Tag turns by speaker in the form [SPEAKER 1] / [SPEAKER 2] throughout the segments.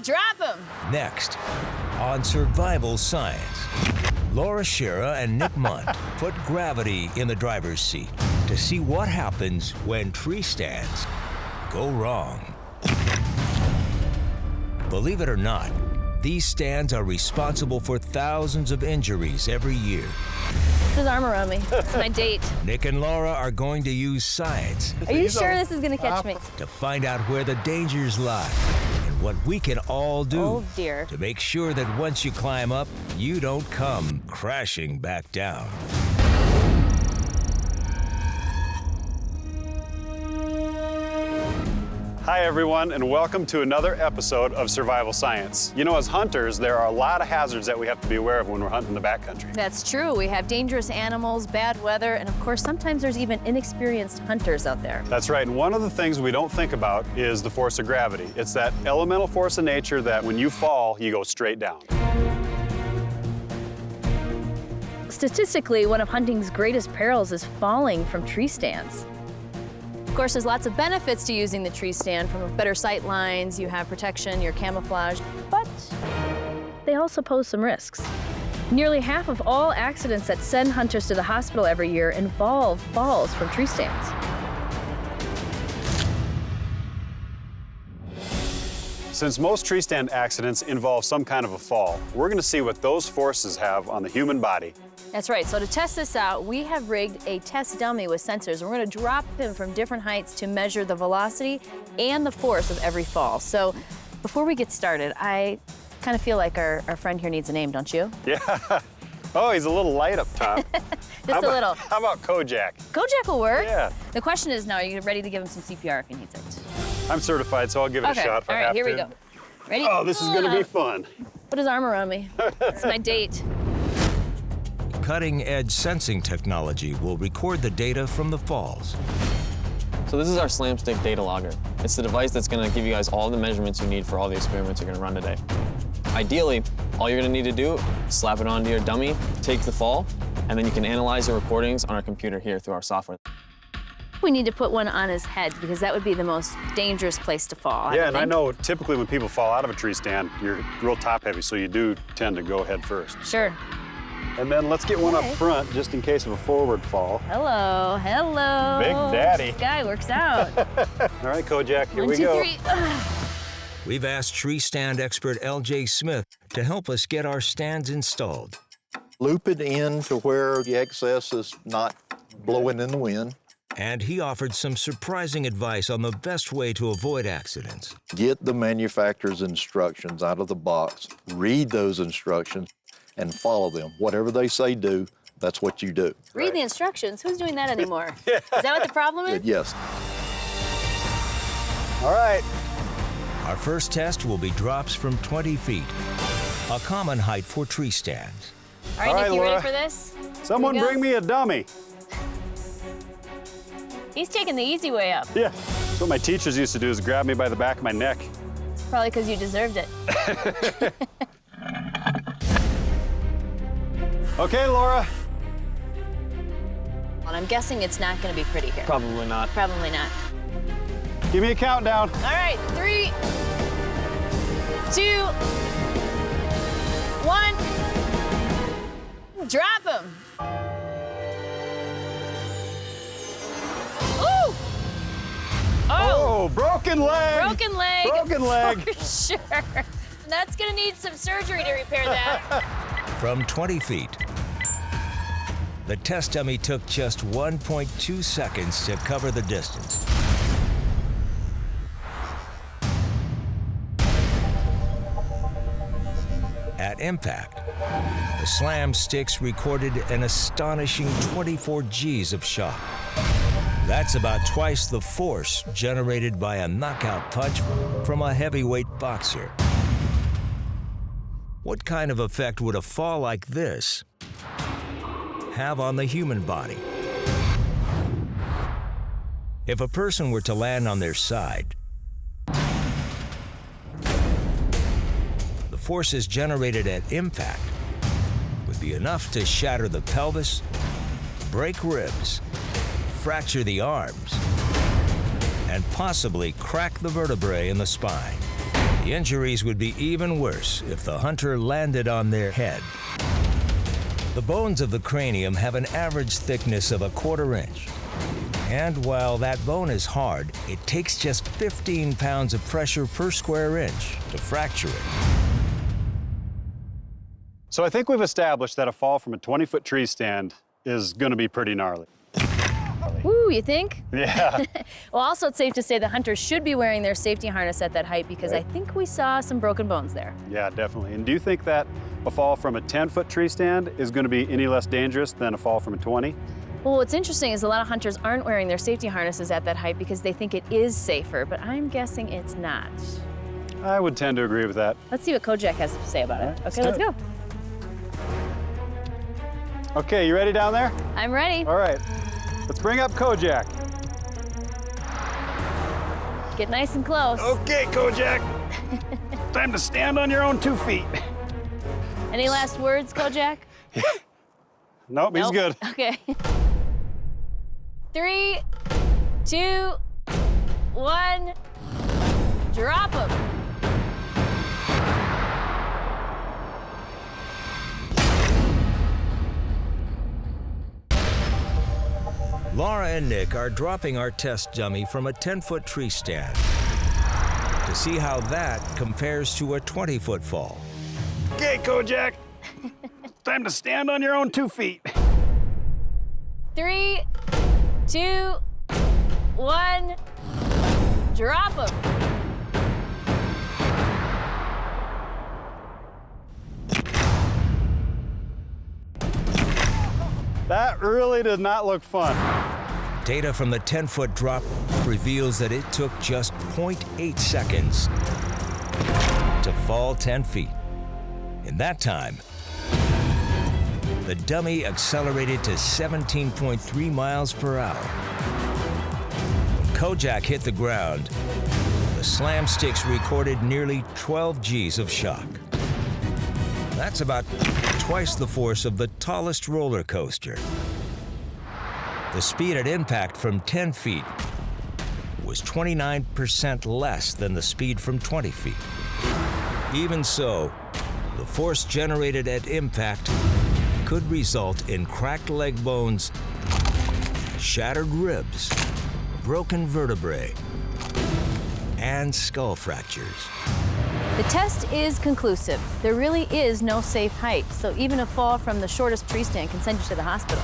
[SPEAKER 1] Drop him!
[SPEAKER 2] Next, on Survival Science, Laura Shera and Nick Munt put gravity in the driver's seat to see what happens when tree stands go wrong. Believe it or not, these stands are responsible for thousands of injuries every year.
[SPEAKER 1] There's arm around me. It's my date.
[SPEAKER 2] Nick and Laura are going to use science
[SPEAKER 1] Are you sure this is gonna catch me?
[SPEAKER 2] to find out where the dangers lie and what we can all do
[SPEAKER 1] Oh dear.
[SPEAKER 2] to make sure that once you climb up, you don't come crashing back down.
[SPEAKER 3] Hi everyone, and welcome to another episode of Survival Science. You know, as hunters, there are a lot of hazards that we have to be aware of when we're hunting the backcountry.
[SPEAKER 1] That's true. We have dangerous animals, bad weather, and of course, sometimes there's even inexperienced hunters out there.
[SPEAKER 3] That's right, and one of the things we don't think about is the force of gravity. It's that elemental force of nature that when you fall, you go straight down.
[SPEAKER 1] Statistically, one of hunting's greatest perils is falling from tree stands. Of course, there's lots of benefits to using the tree stand, from better sight lines, you have protection, you're camouflaged, but they also pose some risks. Nearly half of all accidents that send hunters to the hospital every year involve falls from tree stands.
[SPEAKER 3] Since most tree stand accidents involve some kind of a fall, we're going to see what those forces have on the human body.
[SPEAKER 1] That's right, so to test this out, we have rigged a test dummy with sensors. We're gonna drop him from different heights to measure the velocity and the force of every fall. So before we get started, I kind of feel like our friend here needs a name, don't you?
[SPEAKER 3] Yeah. Oh, he's a little light up top.
[SPEAKER 1] Just a little.
[SPEAKER 3] How about Kojak?
[SPEAKER 1] Kojak will work.
[SPEAKER 3] Yeah.
[SPEAKER 1] The question is now, are you ready to give him some CPR if he needs it?
[SPEAKER 3] I'm certified, so I'll give it a shot if I have to.
[SPEAKER 1] All right, here we go. Ready?
[SPEAKER 3] Oh, this is gonna be fun.
[SPEAKER 1] Put his arm around me. It's my date.
[SPEAKER 2] Cutting-edge sensing technology will record the data from the falls.
[SPEAKER 4] So this is our Slamstick data logger. It's the device that's gonna give you guys all the measurements you need for all the experiments you're gonna run today. Ideally, all you're gonna need to do, slap it onto your dummy, take the fall, and then you can analyze your recordings on our computer here through our software.
[SPEAKER 1] We need to put one on his head because that would be the most dangerous place to fall.
[SPEAKER 3] Yeah, and I know typically when people fall out of a tree stand, you're real top heavy, so you do tend to go head first.
[SPEAKER 1] Sure.
[SPEAKER 3] And then let's get one up front just in case of a forward fall.
[SPEAKER 1] Hello, hello.
[SPEAKER 3] Big daddy.
[SPEAKER 1] This guy works out.
[SPEAKER 3] All right, Kojak, here
[SPEAKER 1] 1,
[SPEAKER 3] we
[SPEAKER 1] 2,
[SPEAKER 3] go.
[SPEAKER 1] 3.
[SPEAKER 2] We've asked tree stand expert L.J. Smith to help us get our stands installed.
[SPEAKER 5] Loop it in to where the excess is not blowing in the wind.
[SPEAKER 2] And he offered some surprising advice on the best way to avoid accidents.
[SPEAKER 5] Get the manufacturer's instructions out of the box, read those instructions, and follow them. Whatever they say do, that's what you do.
[SPEAKER 1] Read the instructions. Who's doing that anymore? Is that what the problem is?
[SPEAKER 5] Yes.
[SPEAKER 3] All right.
[SPEAKER 2] Our first test will be drops from 20 feet, a common height for tree stands.
[SPEAKER 1] All right,
[SPEAKER 3] All right,
[SPEAKER 1] Nick, you
[SPEAKER 3] Laura.
[SPEAKER 1] ready for this?
[SPEAKER 3] Someone
[SPEAKER 1] Here we go.
[SPEAKER 3] bring me a dummy.
[SPEAKER 1] He's taking the easy way up.
[SPEAKER 3] Yeah. That's what my teachers used to do, is grab me by the back of my neck.
[SPEAKER 1] It's probably because you deserved it.
[SPEAKER 3] Okay, Laura.
[SPEAKER 1] And I'm guessing it's not going to be pretty here.
[SPEAKER 4] Probably not.
[SPEAKER 1] Probably not.
[SPEAKER 3] Give me a countdown.
[SPEAKER 1] All right, 3, 2, 1. Drop him. Ooh!
[SPEAKER 3] Oh, broken leg.
[SPEAKER 1] Broken leg.
[SPEAKER 3] Broken leg.
[SPEAKER 1] For sure. That's gonna need some surgery to repair that.
[SPEAKER 2] From 20 feet, the test dummy took just 1.2 seconds to cover the distance. At impact, the Slamsticks recorded an astonishing 24 Gs of shock. That's about twice the force generated by a knockout punch from a heavyweight boxer. What kind of effect would a fall like this have on the human body? If a person were to land on their side, the forces generated at impact would be enough to shatter the pelvis, break ribs, fracture the arms, and possibly crack the vertebrae in the spine. The injuries would be even worse if the hunter landed on their head. The bones of the cranium have an average thickness of 1/4 inch. And while that bone is hard, it takes just 15 pounds of pressure per square inch to fracture it.
[SPEAKER 3] So I think we've established that a fall from a 20-foot tree stand is going to be pretty gnarly.
[SPEAKER 1] Ooh, you think?
[SPEAKER 3] Yeah.
[SPEAKER 1] Well, also it's safe to say the hunters should be wearing their safety harness at that height because I think we saw some broken bones there.
[SPEAKER 3] Yeah, definitely. And do you think that a fall from a 10-foot tree stand is going to be any less dangerous than a fall from a 20?
[SPEAKER 1] Well, what's interesting is a lot of hunters aren't wearing their safety harnesses at that height because they think it is safer, but I'm guessing it's not.
[SPEAKER 3] I would tend to agree with that.
[SPEAKER 1] Let's see what Kojak has to say about it.
[SPEAKER 3] Let's
[SPEAKER 1] Okay,
[SPEAKER 3] do
[SPEAKER 1] let's
[SPEAKER 3] it.
[SPEAKER 1] go.
[SPEAKER 3] Okay, you ready down there?
[SPEAKER 1] I'm ready.
[SPEAKER 3] All right, let's bring up Kojak.
[SPEAKER 1] Get nice and close.
[SPEAKER 3] Okay, Kojak. Time to stand on your own 2 feet.
[SPEAKER 1] Any last words, Kojak?
[SPEAKER 3] Nope, he's good.
[SPEAKER 1] Okay. 3, 2, 1, drop him.
[SPEAKER 2] Laura and Nick are dropping our test dummy from a 10-foot tree stand to see how that compares to a 20-foot fall.
[SPEAKER 3] Okay, Kojak. Time to stand on your own 2 feet.
[SPEAKER 1] 3, 2, 1, drop him.
[SPEAKER 3] That really did not look fun.
[SPEAKER 2] Data from the 10-foot drop reveals that it took just 0.8 seconds to fall 10 feet. In that time, the dummy accelerated to 17.3 miles per hour. When Kojak hit the ground, the Slamsticks recorded nearly 12 Gs of shock. That's about twice the force of the tallest roller coaster. The speed at impact from 10 feet was 29% less than the speed from 20 feet. Even so, the force generated at impact could result in cracked leg bones, shattered ribs, broken vertebrae, and skull fractures.
[SPEAKER 1] The test is conclusive. There really is no safe height, so even a fall from the shortest tree stand can send you to the hospital.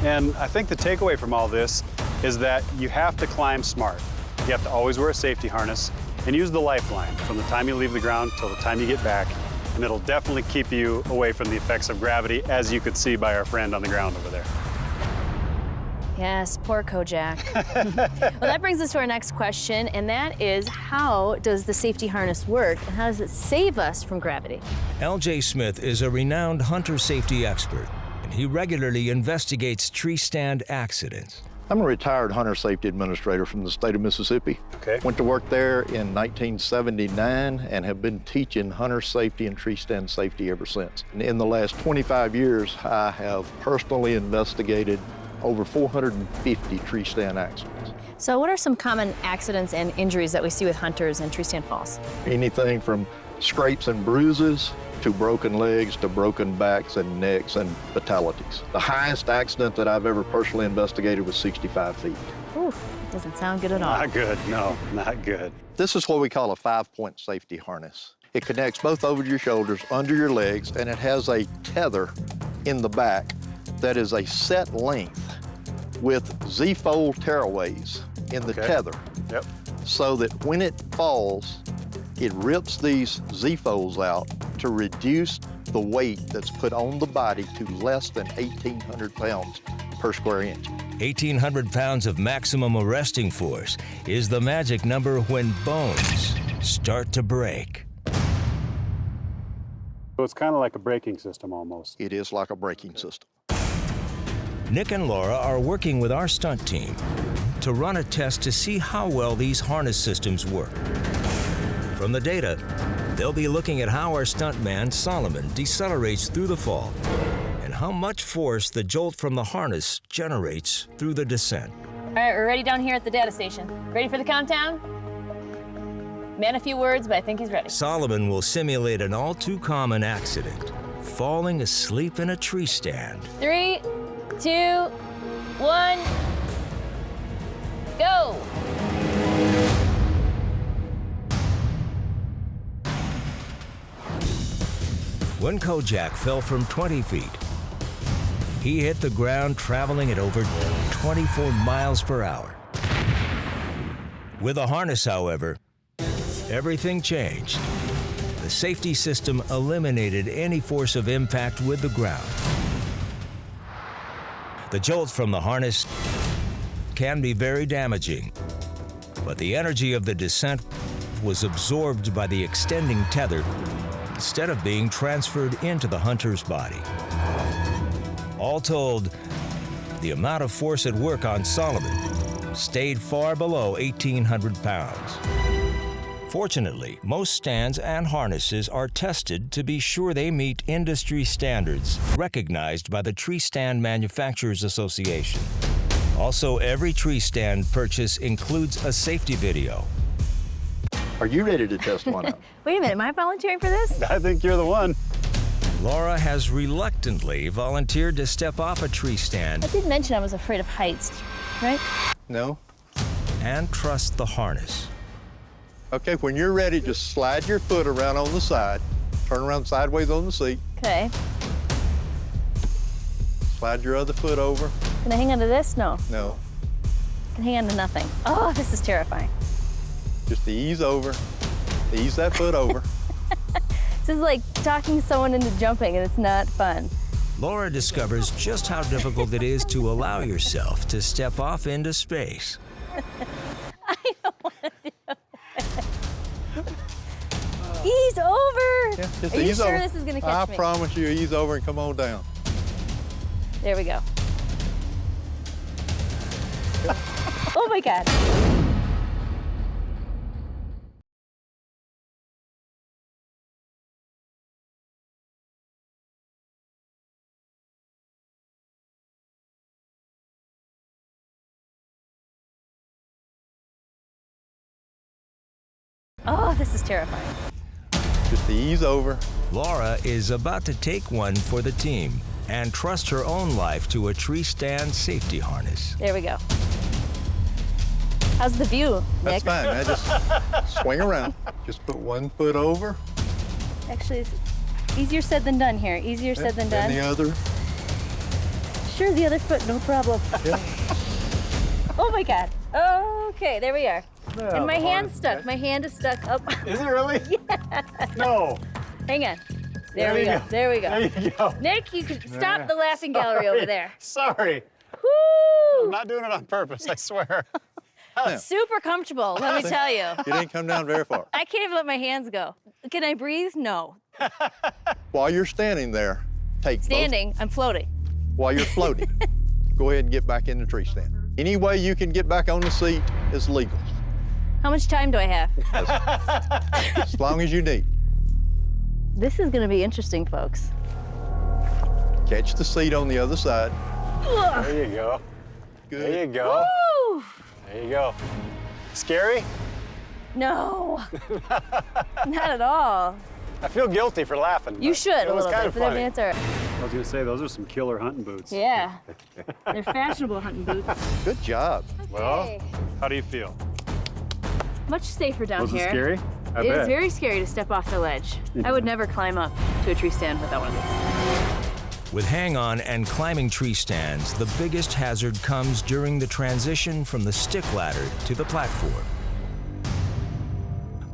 [SPEAKER 3] And I think the takeaway from all this is that you have to climb smart. You have to always wear a safety harness and use the lifeline from the time you leave the ground till the time you get back. And it'll definitely keep you away from the effects of gravity, as you could see by our friend on the ground over there.
[SPEAKER 1] Yes, poor Kojak. Well, that brings us to our next question, and that is, how does the safety harness work, and how does it save us from gravity?
[SPEAKER 2] L.J. Smith is a renowned hunter safety expert, and he regularly investigates tree stand accidents.
[SPEAKER 5] I'm a retired hunter safety administrator from the state of Mississippi.
[SPEAKER 3] Okay.
[SPEAKER 5] Went to work there in 1979 and have been teaching hunter safety and tree stand safety ever since. And in the last 25 years, I have personally investigated over 450 tree stand accidents.
[SPEAKER 1] So what are some common accidents and injuries that we see with hunters and tree stand falls?
[SPEAKER 5] Anything from scrapes and bruises to broken legs to broken backs and necks and fatalities. The highest accident that I've ever personally investigated was 65 feet.
[SPEAKER 1] Ooh, doesn't sound good at all.
[SPEAKER 3] Not good, no, not good.
[SPEAKER 5] This is what we call a 5-point safety harness. It connects both over your shoulders, under your legs, and it has a tether in the back that is a set length with Z-fold tearaways in the tether.
[SPEAKER 3] Yep.
[SPEAKER 5] So that when it falls, it rips these Z-folds out to reduce the weight that's put on the body to less than 1,800 pounds per square inch.
[SPEAKER 2] 1,800 pounds of maximum arresting force is the magic number when bones start to break.
[SPEAKER 3] So it's kind of like a braking system almost.
[SPEAKER 5] It is like a braking system.
[SPEAKER 2] Nick and Laura are working with our stunt team to run a test to see how well these harness systems work. From the data, they'll be looking at how our stuntman, Solomon, decelerates through the fall and how much force the jolt from the harness generates through the descent.
[SPEAKER 1] All right, we're ready down here at the data station. Ready for the countdown? Man, a few words, but I think he's ready.
[SPEAKER 2] Solomon will simulate an all too common accident, falling asleep in a tree stand.
[SPEAKER 1] 3, 2, 1, go!
[SPEAKER 2] When Kojak fell from 20 feet, he hit the ground traveling at over 24 miles per hour. With a harness, however, everything changed. The safety system eliminated any force of impact with the ground. The jolt from the harness can be very damaging, but the energy of the descent was absorbed by the extending tether instead of being transferred into the hunter's body. All told, the amount of force at work on Solomon stayed far below 1,800 pounds. Fortunately, most stands and harnesses are tested to be sure they meet industry standards recognized by the Tree Stand Manufacturers Association. Also, every tree stand purchase includes a safety video.
[SPEAKER 5] Are you ready to test one out?
[SPEAKER 1] Wait a minute, am I volunteering for this?
[SPEAKER 3] I think you're the one.
[SPEAKER 2] Laura has reluctantly volunteered to step off a tree stand
[SPEAKER 1] I did mention I was afraid of heights, right?
[SPEAKER 5] No?
[SPEAKER 2] and trust the harness.
[SPEAKER 5] Okay, when you're ready, just slide your foot around on the side. Turn around sideways on the seat.
[SPEAKER 1] Okay.
[SPEAKER 5] Slide your other foot over.
[SPEAKER 1] Can I hang on to this? No.
[SPEAKER 5] No,
[SPEAKER 1] I can hang on to nothing. Oh, this is terrifying.
[SPEAKER 5] just ease over. Ease that foot over.
[SPEAKER 1] This is like talking someone into jumping, and it's not fun.
[SPEAKER 2] Laura discovers just how difficult it is to allow yourself to step off into space.
[SPEAKER 1] I don't want to do it. Ease over.
[SPEAKER 5] Yeah, just
[SPEAKER 1] Are you
[SPEAKER 5] ease
[SPEAKER 1] sure
[SPEAKER 5] over.
[SPEAKER 1] this is gonna catch me?
[SPEAKER 5] I promise you, ease over and come on down.
[SPEAKER 1] There we go. Oh my God. Oh, this is terrifying.
[SPEAKER 5] Just ease over.
[SPEAKER 2] Laura is about to take one for the team and trust her own life to a tree stand safety harness.
[SPEAKER 1] There we go. How's the view,
[SPEAKER 5] That's
[SPEAKER 1] Nick?
[SPEAKER 5] fine, man. Just swing around. Just put one foot over.
[SPEAKER 1] Actually, it's easier said than done here. Easier said than done.
[SPEAKER 5] And the other.
[SPEAKER 1] Sure, the other foot, no problem.
[SPEAKER 5] Yeah.
[SPEAKER 1] Oh my God. Okay, there we are. And my hand's stuck. My hand is stuck up.
[SPEAKER 3] Is it really?
[SPEAKER 1] Yeah.
[SPEAKER 3] No.
[SPEAKER 1] Hang on. There we go. There we go.
[SPEAKER 3] There you go.
[SPEAKER 1] Nick, you can stop the laughing gallery over there.
[SPEAKER 3] Sorry. I'm
[SPEAKER 1] Woo!
[SPEAKER 3] not doing it on purpose, I swear.
[SPEAKER 1] Super comfortable, let me tell you.
[SPEAKER 5] You didn't come down very far.
[SPEAKER 1] I can't even let my hands go. Can I breathe? No.
[SPEAKER 5] While you're standing there, take
[SPEAKER 1] Standing, I'm floating.
[SPEAKER 5] while you're floating, go ahead and get back in the tree stand. Any way you can get back on the seat is legal,
[SPEAKER 1] How much time do I have?
[SPEAKER 5] as long as you need.
[SPEAKER 1] This is gonna be interesting, folks.
[SPEAKER 5] Catch the seat on the other side.
[SPEAKER 3] There you go.
[SPEAKER 5] Good.
[SPEAKER 3] There you go.
[SPEAKER 1] Woo!
[SPEAKER 3] There you go. Scary?
[SPEAKER 1] No, not at all.
[SPEAKER 3] I feel guilty for laughing.
[SPEAKER 1] You
[SPEAKER 3] but
[SPEAKER 1] should
[SPEAKER 3] it
[SPEAKER 1] a
[SPEAKER 3] was
[SPEAKER 1] little
[SPEAKER 3] kind
[SPEAKER 1] bit,
[SPEAKER 3] of
[SPEAKER 1] but I
[SPEAKER 3] funny.
[SPEAKER 1] mean, it's all right.
[SPEAKER 3] I was gonna say, those are some killer hunting boots.
[SPEAKER 1] Yeah, they're fashionable hunting boots.
[SPEAKER 5] Good job.
[SPEAKER 3] Well,
[SPEAKER 1] Okay.
[SPEAKER 3] how do you feel?
[SPEAKER 1] Much safer down
[SPEAKER 3] Was
[SPEAKER 1] here.
[SPEAKER 3] it scary? I
[SPEAKER 1] It
[SPEAKER 3] bet.
[SPEAKER 1] is very scary to step off the ledge. I would never climb up to a tree stand without one of these.
[SPEAKER 2] With hang-on and climbing tree stands, the biggest hazard comes during the transition from the stick ladder to the platform.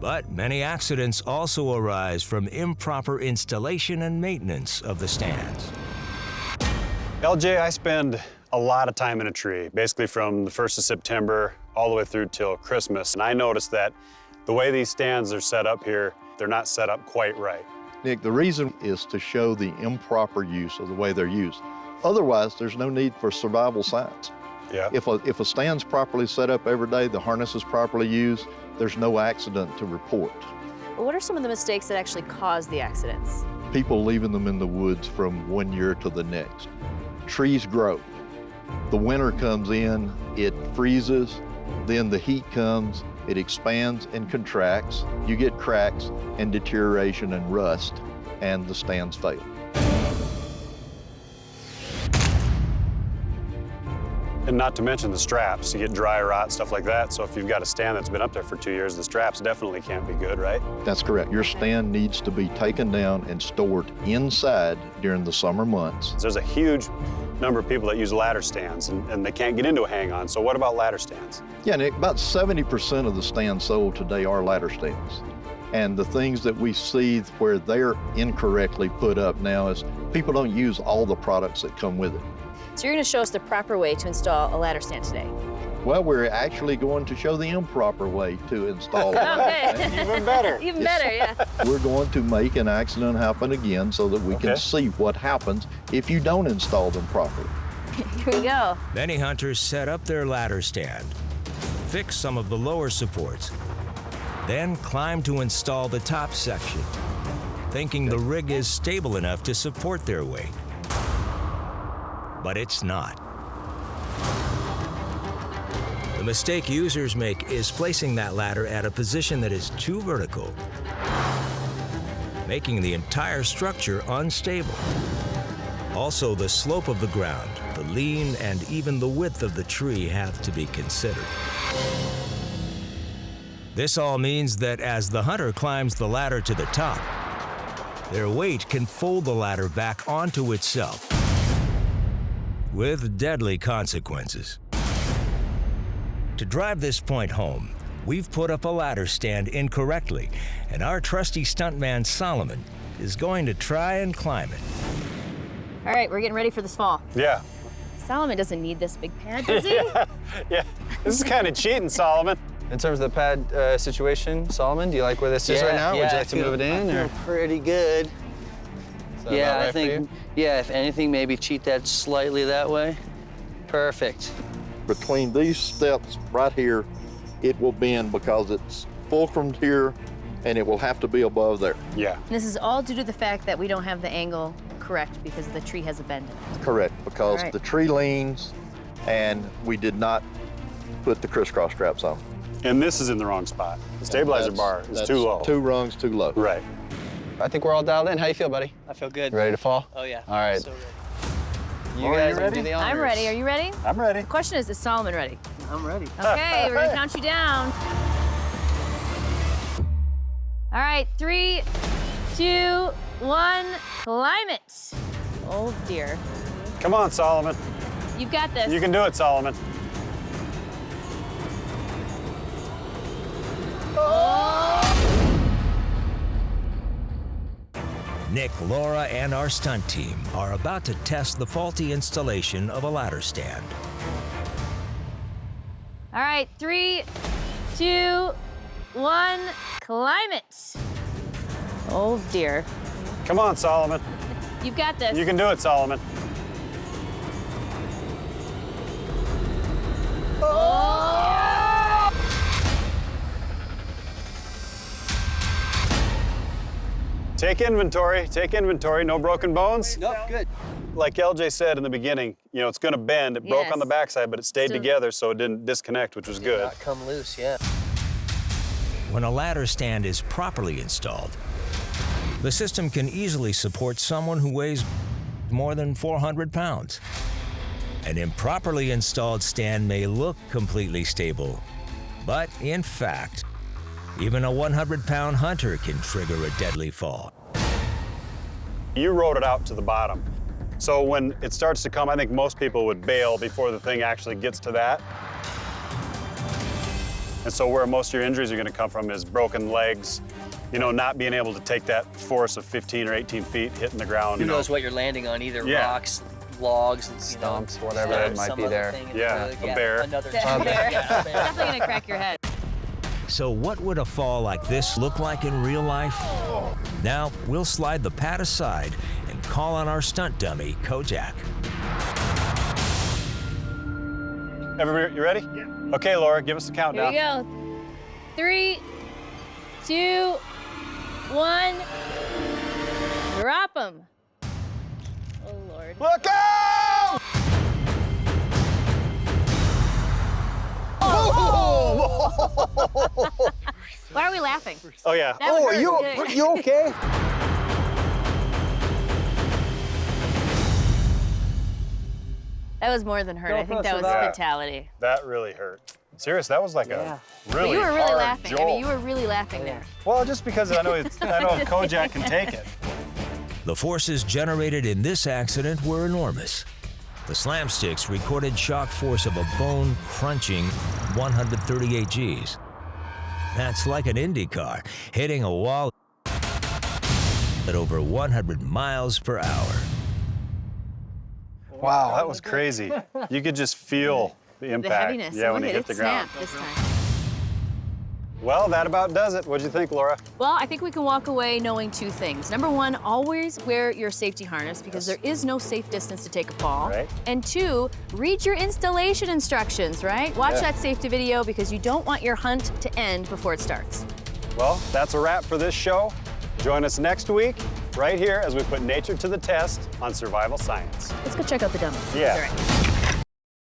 [SPEAKER 2] But many accidents also arise from improper installation and maintenance of the stands.
[SPEAKER 3] LJ, I spend a lot of time in a tree, basically from the 1st of September all the way through till Christmas. And I noticed that the way these stands are set up here, they're not set up quite right.
[SPEAKER 5] Nick, the reason is to show the improper use of the way they're used. Otherwise, there's no need for survival signs.
[SPEAKER 3] Yeah.
[SPEAKER 5] If a stand's properly set up every day, the harness is properly used, there's no accident to report.
[SPEAKER 1] What are some of the mistakes that actually cause the accidents?
[SPEAKER 5] People leaving them in the woods from one year to the next. Trees grow. The winter comes in, it freezes, then the heat comes, it expands and contracts. You get cracks and deterioration and rust, and the stands fail.
[SPEAKER 3] And not to mention the straps. You get dry rot, stuff like that. So if you've got a stand that's been up there for 2 years, the straps definitely can't be good, right?
[SPEAKER 5] That's correct. Your stand needs to be taken down and stored inside during the summer months.
[SPEAKER 3] There's a huge number of people that use ladder stands, and they can't get into a hang-on. So what about ladder stands?
[SPEAKER 5] Yeah, Nick, about 70% of the stands sold today are ladder stands. And the things that we see where they're incorrectly put up now is people don't use all the products that come with it.
[SPEAKER 1] So you're going to show us the proper way to install a ladder stand today.
[SPEAKER 5] Well, we're actually going to show the improper way to install a ladder stand.
[SPEAKER 3] Even better.
[SPEAKER 1] Even better, yeah.
[SPEAKER 5] We're going to make an accident happen again so that we can see what happens if you don't install them properly.
[SPEAKER 1] Here we go.
[SPEAKER 2] Many hunters set up their ladder stand, fix some of the lower supports, then climb to install the top section, thinking the rig is stable enough to support their weight. But it's not. The mistake users make is placing that ladder at a position that is too vertical, making the entire structure unstable. Also, the slope of the ground, the lean, and even the width of the tree have to be considered. This all means that as the hunter climbs the ladder to the top, their weight can fold the ladder back onto itself, with deadly consequences. To drive this point home, we've put up a ladder stand incorrectly, and our trusty stuntman Solomon is going to try and climb it.
[SPEAKER 1] All right, we're getting ready for this fall.
[SPEAKER 3] Yeah.
[SPEAKER 1] Solomon doesn't need this big pad, does he?
[SPEAKER 3] Yeah. This is kind of cheating, Solomon.
[SPEAKER 6] In terms of the pad situation, Solomon, do you like where this is right now? Would you like to move it in?
[SPEAKER 7] I feel pretty good.
[SPEAKER 6] Is that
[SPEAKER 7] Yeah,
[SPEAKER 6] about right
[SPEAKER 7] I think, yeah, if anything, maybe cheat that slightly that way. Perfect.
[SPEAKER 5] Between these steps right here, it will bend because it's fulcrumed here and it will have to be above there.
[SPEAKER 3] Yeah.
[SPEAKER 1] And this is all due to the fact that we don't have the angle correct because the tree has a bend in it.
[SPEAKER 5] Correct, because
[SPEAKER 1] All right.
[SPEAKER 5] the tree leans and we did not put the crisscross straps on.
[SPEAKER 3] And this is in the wrong spot. The stabilizer bar is
[SPEAKER 5] That's
[SPEAKER 3] too low.
[SPEAKER 5] 2 rungs too low.
[SPEAKER 3] Right.
[SPEAKER 6] I think we're all dialed in. How you feel, buddy?
[SPEAKER 7] I feel good.
[SPEAKER 6] You ready to fall?
[SPEAKER 7] Oh, yeah.
[SPEAKER 6] All right.
[SPEAKER 7] So ready.
[SPEAKER 6] You
[SPEAKER 3] Are
[SPEAKER 6] guys
[SPEAKER 3] you
[SPEAKER 6] can
[SPEAKER 3] ready?
[SPEAKER 6] do the honors.
[SPEAKER 1] I'm ready. Are you ready?
[SPEAKER 3] I'm ready.
[SPEAKER 1] The question is Solomon ready?
[SPEAKER 7] I'm ready.
[SPEAKER 1] Okay, we're gonna count you down. All right, 3, 2, 1, climb it. Oh dear.
[SPEAKER 3] Come on, Solomon.
[SPEAKER 1] You've got this.
[SPEAKER 3] You can do it, Solomon.
[SPEAKER 2] Nick, Laura, and our stunt team are about to test the faulty installation of a ladder stand.
[SPEAKER 1] All right, 3, 2, 1, climb it. Oh dear.
[SPEAKER 3] Come on, Solomon.
[SPEAKER 1] You've got this.
[SPEAKER 3] You can do it, Solomon. Take inventory, no broken bones.
[SPEAKER 7] Nope, good.
[SPEAKER 3] Like LJ said in the beginning, you know, it's gonna bend. It broke on the backside, but it stayed
[SPEAKER 1] Still-
[SPEAKER 3] together, so it didn't disconnect, which was
[SPEAKER 7] Did
[SPEAKER 3] good.
[SPEAKER 7] not come loose, yeah.
[SPEAKER 2] When a ladder stand is properly installed, the system can easily support someone who weighs more than 400 pounds. An improperly installed stand may look completely stable, but in fact, even a 100-pound hunter can trigger a deadly fall.
[SPEAKER 3] You rode it out to the bottom. So when it starts to come, I think most people would bail before the thing actually gets to that. And so where most of your injuries are gonna come from is broken legs, you know, not being able to take that force of 15 or 18 feet hitting the ground.
[SPEAKER 7] Who
[SPEAKER 3] you know.
[SPEAKER 7] knows what you're landing on, either
[SPEAKER 3] Yeah.
[SPEAKER 7] rocks, logs,
[SPEAKER 6] Stumps, whatever it might
[SPEAKER 7] some
[SPEAKER 6] be
[SPEAKER 7] other
[SPEAKER 6] there.
[SPEAKER 7] thing,
[SPEAKER 3] Yeah, a bear.
[SPEAKER 7] Another
[SPEAKER 1] A bear.
[SPEAKER 7] Yeah, a bear.
[SPEAKER 1] Definitely gonna crack your head.
[SPEAKER 2] So what would a fall like this look like in real life? Now, we'll slide the pad aside and call on our stunt dummy, Kojak.
[SPEAKER 3] Everybody, you ready? Yeah. Okay, Laura, give us the
[SPEAKER 1] Here
[SPEAKER 3] countdown.
[SPEAKER 1] we go. 3, 2, 1. Drop them. Oh Lord.
[SPEAKER 3] Look out!
[SPEAKER 1] Oh! Why are we laughing?
[SPEAKER 3] Oh, yeah.
[SPEAKER 1] That would hurt.
[SPEAKER 6] you okay?
[SPEAKER 1] That was more than hurt. I think that was fatality.
[SPEAKER 3] That really hurt. Serious, that was like a really
[SPEAKER 1] You were really
[SPEAKER 3] hard
[SPEAKER 1] laughing.
[SPEAKER 3] jolt.
[SPEAKER 1] I mean, you were really laughing there.
[SPEAKER 3] Well, just because I know Kojak can take it.
[SPEAKER 2] The forces generated in this accident were enormous. The Slamsticks recorded shock force of a bone-crunching 138 Gs. That's like an Indy car hitting a wall at over 100 miles per hour.
[SPEAKER 3] Wow, that was crazy. You could just feel the impact.
[SPEAKER 1] The heaviness.
[SPEAKER 3] Yeah, when it hit the ground.
[SPEAKER 1] Snapped this time.
[SPEAKER 3] Well, that about does it. What'd you think, Laura?
[SPEAKER 1] Well, I think we can walk away knowing two things. Number one, always wear your safety harness because there is no safe distance to take a fall.
[SPEAKER 3] Right.
[SPEAKER 1] And two, read your installation instructions, right? Watch that safety video because you don't want your hunt to end before it starts.
[SPEAKER 3] Well, that's a wrap for this show. Join us next week, right here, as we put nature to the test on survival science.
[SPEAKER 1] Let's go check out the dummies.
[SPEAKER 3] Yeah.
[SPEAKER 1] All right.